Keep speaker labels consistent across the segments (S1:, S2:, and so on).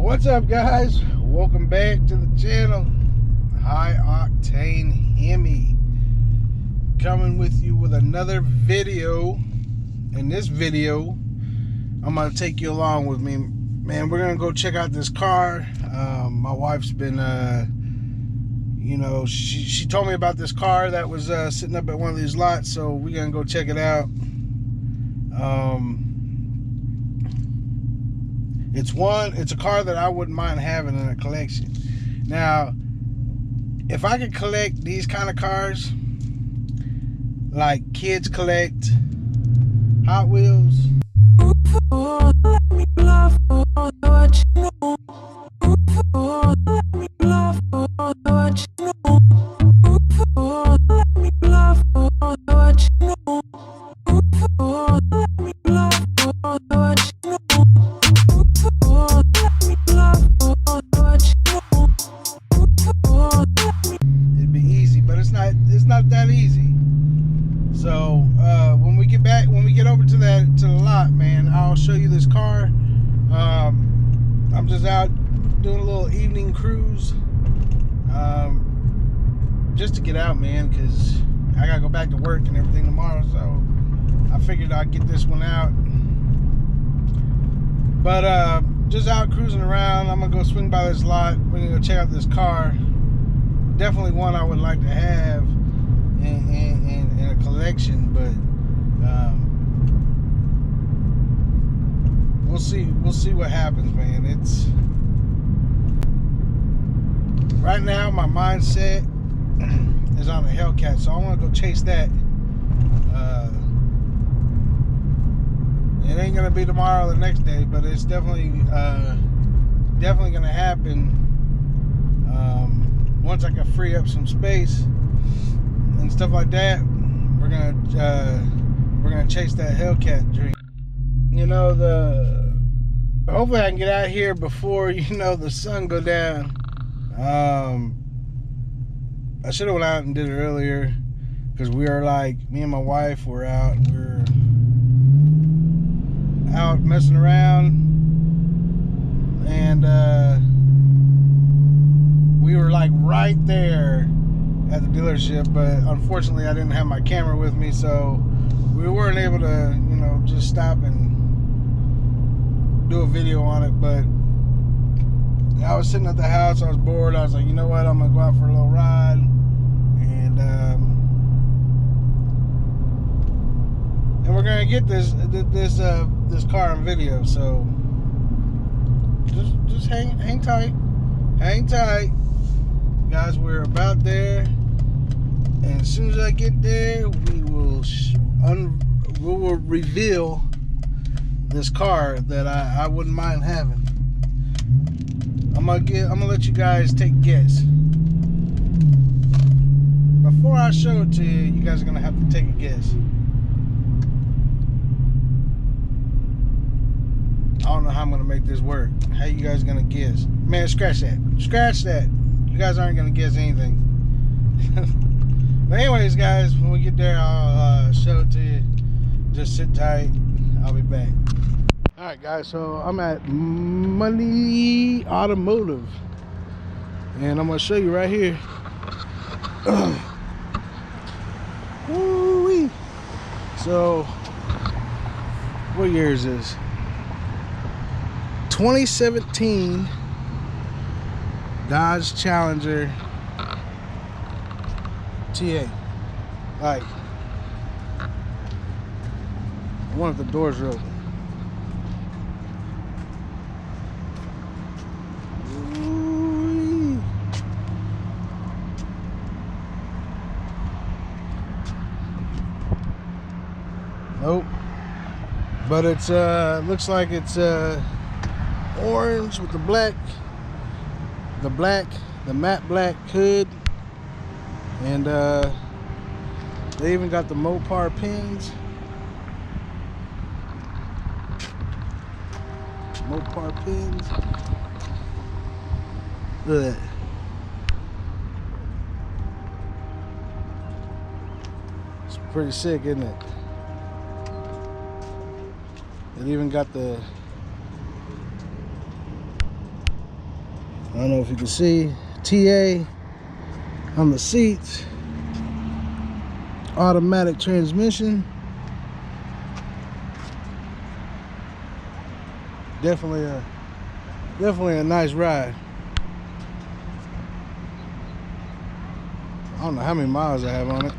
S1: What's up, guys? Welcome back to the channel. High Octane Hemi, coming with you with another video. In this video, I'm gonna take you along with me, man. We're gonna go check out this car. My wife's been she told me about this car that was sitting up at one of these lots, so we're gonna go check it out. It's a car that I wouldn't mind having in a collection. Now, if I could collect these kind of cars, like kids collect Hot Wheels, it's not that easy. So when we get over to the lot, man, I'll show you this car. I'm just out doing a little evening cruise, just to get out, man, because I gotta go back to work and everything tomorrow. So I figured I'd get this one out. But just out cruising around. I'm gonna go swing by this lot. We're gonna go check out this car. Definitely one I would like to have in a collection, but we'll see what happens, man. It's right now my mindset is on a Hellcat, so I want to go chase that. It ain't gonna be tomorrow or the next day, but it's definitely gonna happen. Once I can free up some space and stuff like that, we're gonna chase that Hellcat dream. You know, hopefully I can get out here before the sun go down. I should have went out and did it earlier, because we are me and my wife were out. We're out messing around, and we were right there at the dealership, but unfortunately I didn't have my camera with me, so we weren't able to just stop and do a video on it. But I was sitting at the house, I was bored. I was like, you know what, I'm gonna go out for a little ride, and we're gonna get this car on video. So just hang tight, guys. We're about there, and as soon as I get there, we will reveal this car that I wouldn't mind having. I'm gonna let you guys take a guess. Before I show it to you, you guys are gonna have to take a guess. I don't know how I'm gonna make this work. How you guys gonna guess? Man, scratch that. You guys aren't gonna guess anything. But anyways, guys, when we get there, I'll show it to you. Just sit tight. I'll be back. All right, guys. So I'm at Money Automotive, and I'm gonna show you right here. Woo-wee. So, what year is this? 2017 Dodge Challenger TA. I wonder if the doors are open. Ooh. Nope. But it's looks like it's orange with the matte black hood, and they even got the Mopar pins. Look at that. It's pretty sick, isn't it? It even got the don't know if you can see. TA on the seats. Automatic transmission. Definitely a nice ride. I don't know how many miles I have on it.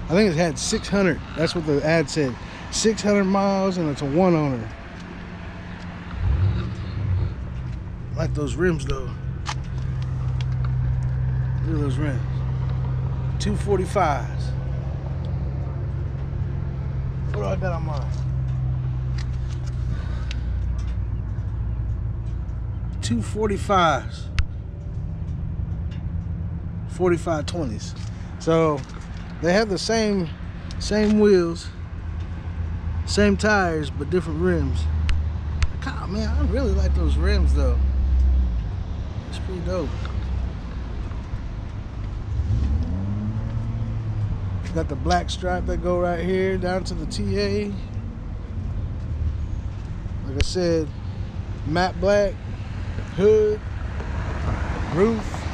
S1: I think it had 600. That's what the ad said. 600 miles, and it's a one owner. I like those rims though. Look at those rims. 245s. What do I got on mine? 245s. 4520s. So they have the same wheels, same tires, but different rims. God, man, I really like those rims though. It's pretty dope. Got the black stripe that go right here down to the TA. Like I said, matte black hood, roof,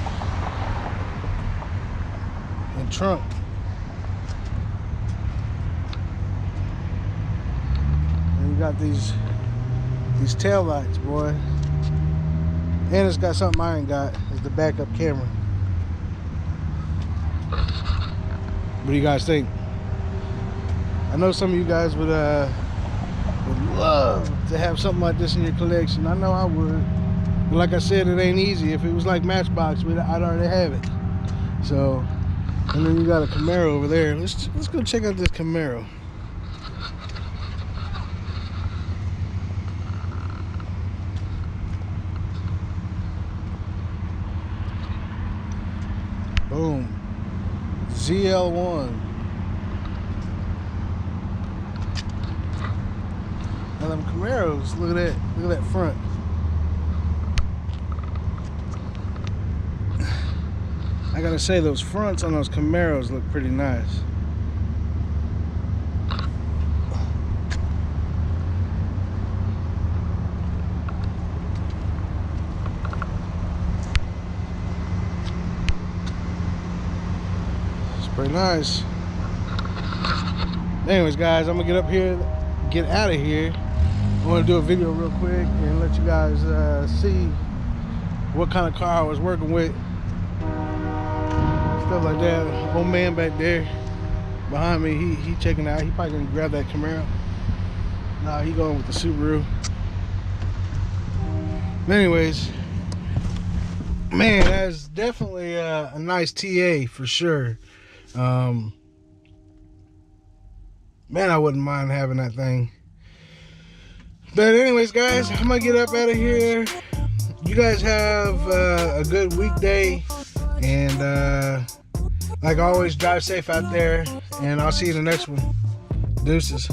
S1: and trunk. And you got these tail lights, boy. And it's got something I ain't got. It's the backup camera. What do you guys think? I know some of you guys would love to have something like this in your collection. I know I would. But like I said, it ain't easy. If it was like Matchbox, I'd already have it. So, and then you got a Camaro over there. Let's go check out this Camaro. Boom. ZL1. Now them Camaros, look at that front. I gotta say, those fronts on those Camaros look pretty nice. Pretty nice. Anyways, guys, I'm gonna get up here, get out of here. I want to do a video real quick and let you guys see what kind of car I was working with, stuff like that. Old man back there behind me, he checking out. He probably gonna grab that Camaro. Nah, he going with the Subaru. But anyways, man, that's definitely a nice TA for sure. Man, I wouldn't mind having that thing. But anyways, guys, I'm gonna get up out of here. You guys have a good weekday, and like always, drive safe out there, and I'll see you in the next one. Deuces.